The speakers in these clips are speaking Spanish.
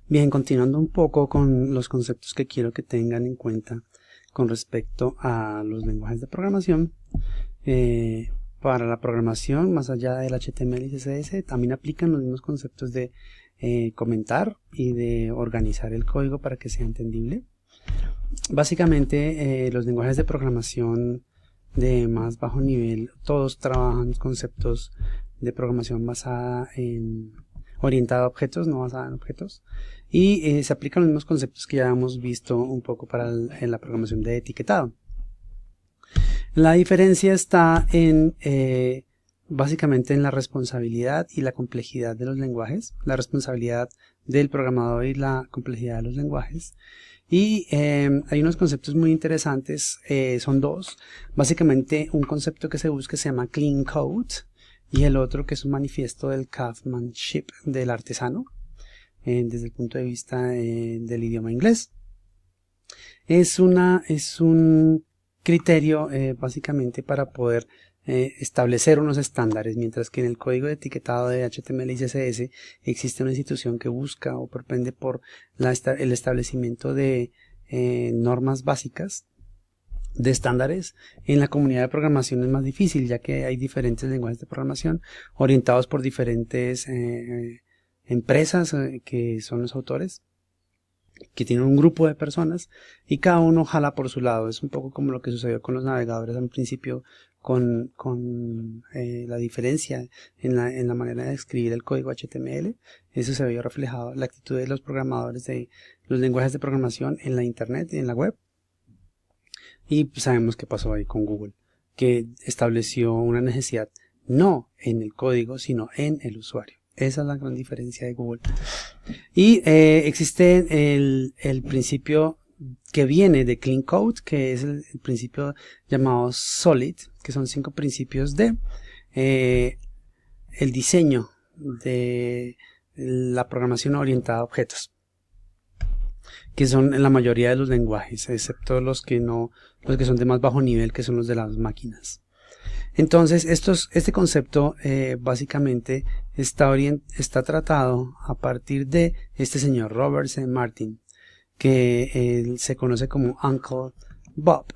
Bien, continuando un poco con los conceptos que quiero que tengan en cuenta con respecto a los lenguajes de programación. Para la programación, más allá del HTML y CSS, también aplican los mismos conceptos de comentar y de organizar el código para que sea entendible. Básicamente, los lenguajes de programación de más bajo nivel, todos trabajan conceptos de programación orientada a objetos, no basada en objetos, y se aplican los mismos conceptos que ya hemos visto un poco en la programación de etiquetado. La diferencia está en básicamente en la responsabilidad y la complejidad de los lenguajes, la responsabilidad del programador y la complejidad de los lenguajes. Y hay unos conceptos muy interesantes, son dos. Básicamente un concepto que se busca se llama Clean Code y el otro que es un manifiesto del craftsmanship, del artesano, desde el punto de vista del idioma inglés. Es un criterio básicamente para poder establecer unos estándares, mientras que en el código de etiquetado de HTML y CSS existe una institución que busca o propende por el establecimiento de normas básicas, de estándares. En la comunidad de programación es más difícil, ya que hay diferentes lenguajes de programación orientados por diferentes empresas que son los autores, que tienen un grupo de personas y cada uno jala por su lado. Es un poco como lo que sucedió con los navegadores al principio, con la diferencia en la manera de escribir el código HTML. Eso se vio reflejado, la actitud de los programadores de los lenguajes de programación en la internet y en la web. Y pues sabemos qué pasó ahí con Google, que estableció una necesidad no en el código, sino en el usuario. Esa es la gran diferencia de Google. Y existe el principio que viene de Clean Code, que es el principio llamado SOLID, que son 5 principios de el diseño de la programación orientada a objetos, que son en la mayoría de los lenguajes, excepto los que son de más bajo nivel, que son los de las máquinas. Entonces, este concepto básicamente está tratado a partir de este señor Robert C. Martin, que se conoce como Uncle Bob.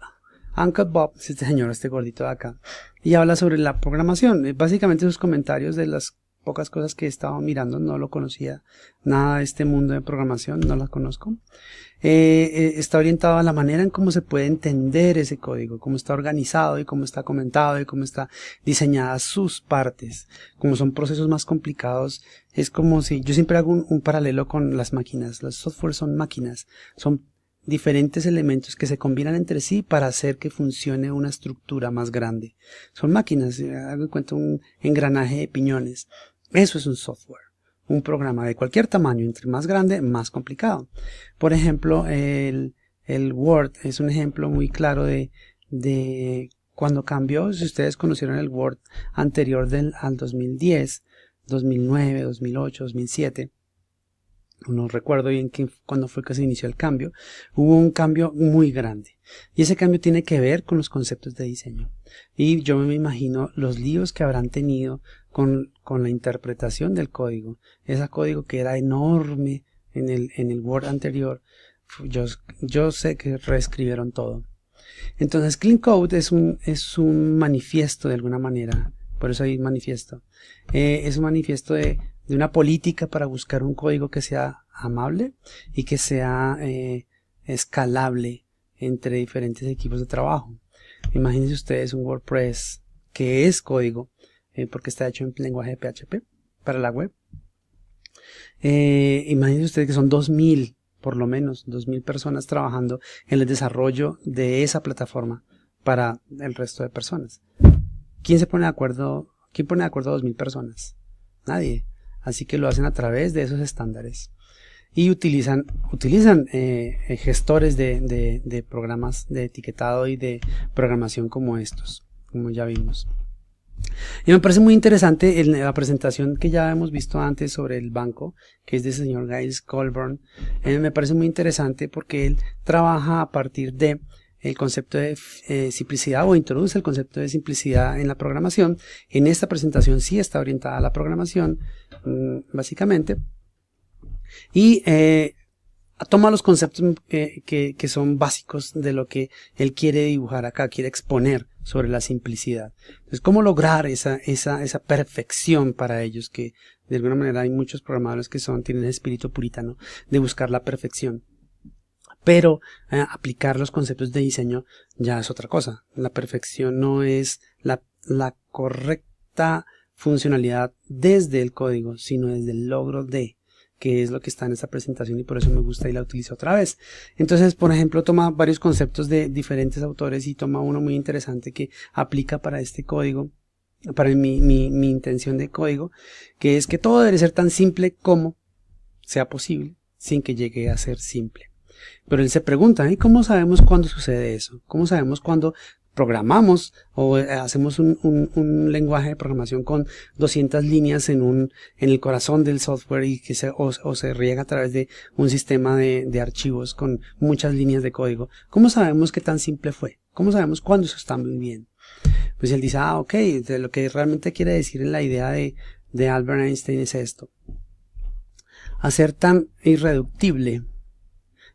Uncle Bob es este señor, este gordito de acá, y habla sobre la programación. Básicamente sus comentarios, de las pocas cosas que he estado mirando, no lo conocía nada de este mundo de programación, no la conozco. Está orientado a la manera en cómo se puede entender ese código, cómo está organizado y cómo está comentado y cómo está diseñadas sus partes. Como son procesos más complicados, es como si yo siempre hago un paralelo con las máquinas. Los software son máquinas, son diferentes elementos que se combinan entre sí para hacer que funcione una estructura más grande. Son máquinas, hago en cuenta un engranaje de piñones. Eso es un software. Un programa de cualquier tamaño, entre más grande, más complicado. Por ejemplo, el Word es un ejemplo muy claro de cuando cambió. Si ustedes conocieron el Word anterior al 2010, 2009, 2008, 2007, no recuerdo bien cuándo fue que se inició el cambio, hubo un cambio muy grande. Y ese cambio tiene que ver con los conceptos de diseño. Y yo me imagino los líos que habrán tenido con la interpretación del código. Ese código que era enorme en el Word anterior, yo sé que reescribieron todo. Entonces Clean Code es un manifiesto de alguna manera, por eso hay manifiesto. Es un manifiesto de una política para buscar un código que sea amable y que sea escalable entre diferentes equipos de trabajo. Imagínense ustedes un WordPress que es código, porque está hecho en lenguaje de PHP para la web. Imagínense ustedes que son 2000, por lo menos 2000 personas trabajando en el desarrollo de esa plataforma para el resto de personas. ¿Quién pone de acuerdo a 2000 personas? Nadie. Así que lo hacen a través de esos estándares y utilizan gestores de programas de etiquetado y de programación como estos, como ya vimos. Y me parece muy interesante la presentación que ya hemos visto antes sobre el banco, que es del señor Giles Colburn. Me parece muy interesante porque él trabaja a partir de el concepto de simplicidad, o introduce el concepto de simplicidad en la programación. En esta presentación sí está orientada a la programación, básicamente, Y toma los conceptos que son básicos de lo que él quiere dibujar acá, quiere exponer sobre la simplicidad. Entonces, ¿cómo lograr esa perfección para ellos? Que de alguna manera hay muchos programadores que tienen el espíritu puritano de buscar la perfección. Pero aplicar los conceptos de diseño ya es otra cosa. La perfección no es la correcta funcionalidad desde el código, sino desde el logro de, que es lo que está en esta presentación y por eso me gusta y la utilizo otra vez. Entonces, por ejemplo, toma varios conceptos de diferentes autores y toma uno muy interesante que aplica para este código, para mi intención de código, que es que todo debe ser tan simple como sea posible sin que llegue a ser simple. Pero él se pregunta, ¿y cómo sabemos cuándo sucede eso? ¿Cómo sabemos cuándo programamos o hacemos un lenguaje de programación con 200 líneas en el corazón del software y que se riega a través de un sistema de archivos con muchas líneas de código? ¿Cómo sabemos qué tan simple fue? ¿Cómo sabemos cuándo eso está muy bien? Pues él dice, ok, de lo que realmente quiere decir en la idea de Albert Einstein es esto: hacer tan irreductible,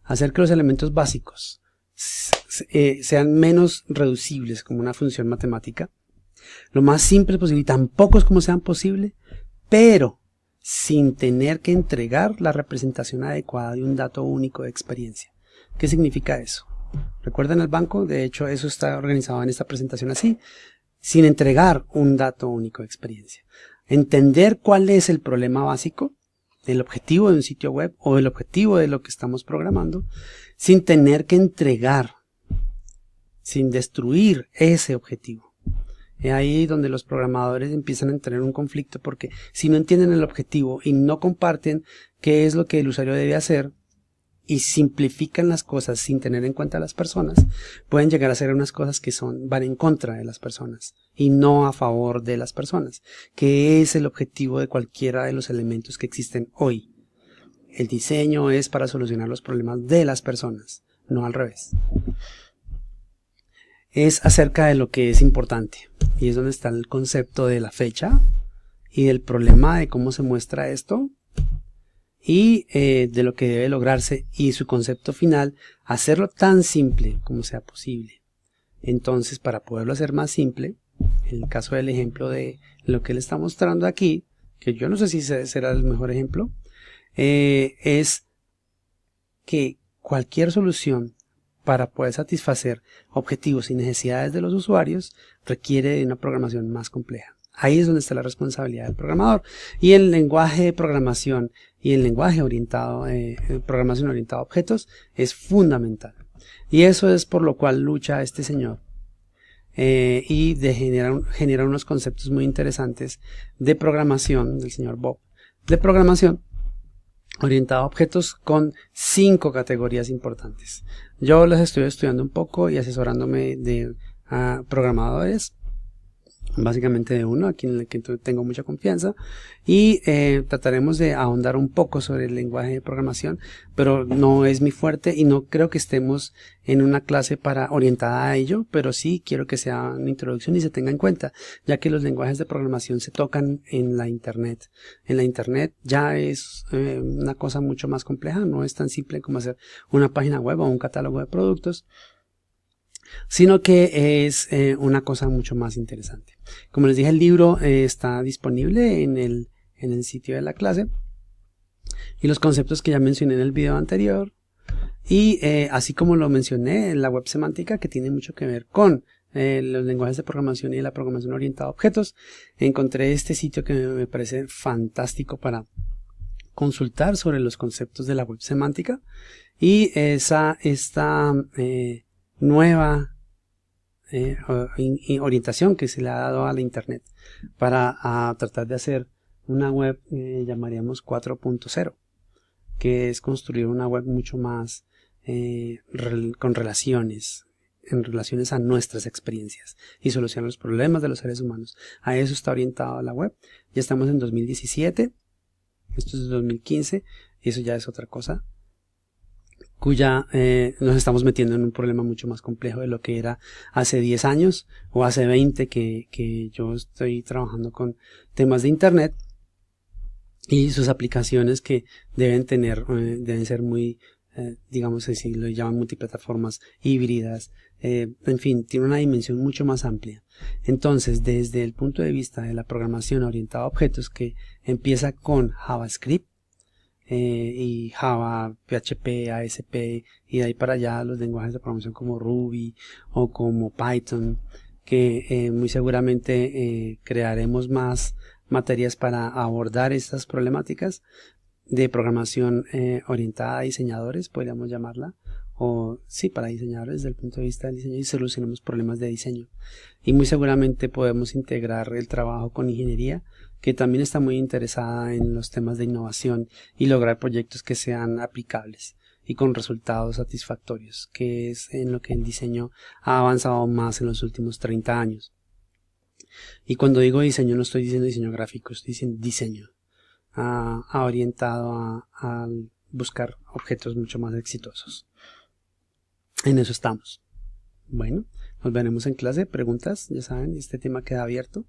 hacer que los elementos básicos sean menos reducibles como una función matemática, lo más simple posible y tan pocos como sean posible, pero sin tener que entregar la representación adecuada de un dato único de experiencia. ¿Qué significa eso? ¿Recuerdan el banco? De hecho, eso está organizado en esta presentación así: sin entregar un dato único de experiencia. Entender cuál es el problema básico, el objetivo de un sitio web o el objetivo de lo que estamos programando, sin tener que entregar, sin destruir ese objetivo. Es ahí donde los programadores empiezan a tener un conflicto, porque si no entienden el objetivo y no comparten qué es lo que el usuario debe hacer y simplifican las cosas sin tener en cuenta a las personas, pueden llegar a hacer unas cosas que van en contra de las personas y no a favor de las personas, que es el objetivo de cualquiera de los elementos que existen hoy. El diseño es para solucionar los problemas de las personas, no al revés. Es acerca de lo que es importante, y es donde está el concepto de la fecha y del problema de cómo se muestra esto, y de lo que debe lograrse, y su concepto final: hacerlo tan simple como sea posible. Entonces, para poderlo hacer más simple, en el caso del ejemplo de lo que él está mostrando aquí, que yo no sé si será el mejor ejemplo, es que cualquier solución para poder satisfacer objetivos y necesidades de los usuarios requiere de una programación más compleja. Ahí es donde está la responsabilidad del programador. Y el lenguaje de programación y el lenguaje programación orientada a objetos es fundamental. Y eso es por lo cual lucha este señor. Y genera unos conceptos muy interesantes de programación, del señor Bob, de programación orientado a objetos con 5 categorías importantes. Yo las estoy estudiando un poco y asesorándome de programadores, básicamente de uno aquí en el que tengo mucha confianza, y trataremos de ahondar un poco sobre el lenguaje de programación, pero no es mi fuerte y no creo que estemos en una clase orientada a ello, pero sí quiero que sea una introducción y se tenga en cuenta, ya que los lenguajes de programación se tocan en la internet. En la internet ya es una cosa mucho más compleja, no es tan simple como hacer una página web o un catálogo de productos, sino que es una cosa mucho más interesante. Como les dije, el libro está disponible en el sitio de la clase, y los conceptos que ya mencioné en el video anterior, y así como lo mencioné en la web semántica, que tiene mucho que ver con los lenguajes de programación y la programación orientada a objetos, encontré este sitio que me parece fantástico para consultar sobre los conceptos de la web semántica y esta nueva orientación que se le ha dado a la internet para tratar de hacer una web llamaríamos 4.0, que es construir una web mucho más con relaciones a nuestras experiencias y solucionar los problemas de los seres humanos. A eso está orientada la web. Ya estamos en 2017, esto es 2015 y eso ya es otra cosa, cuya nos estamos metiendo en un problema mucho más complejo de lo que era hace 10 años o hace 20 que yo estoy trabajando con temas de internet. y sus aplicaciones que deben tener, deben ser muy, digamos así, lo llaman multiplataformas híbridas, en fin, tiene una dimensión mucho más amplia. Entonces, desde el punto de vista de la programación orientada a objetos, que empieza con JavaScript, y Java, PHP, ASP, y de ahí para allá los lenguajes de programación como Ruby o como Python, que muy seguramente crearemos más materias para abordar estas problemáticas de programación orientada a diseñadores, podríamos llamarla, o sí, para diseñadores desde el punto de vista del diseño, y solucionamos problemas de diseño. Y muy seguramente podemos integrar el trabajo con ingeniería, que también está muy interesada en los temas de innovación y lograr proyectos que sean aplicables y con resultados satisfactorios, que es en lo que el diseño ha avanzado más en los últimos 30 años. Y cuando digo diseño no estoy diciendo diseño gráfico, estoy diciendo diseño orientado a buscar objetos mucho más exitosos. En eso estamos. Bueno, nos veremos en clase. Preguntas, ya saben, este tema queda abierto.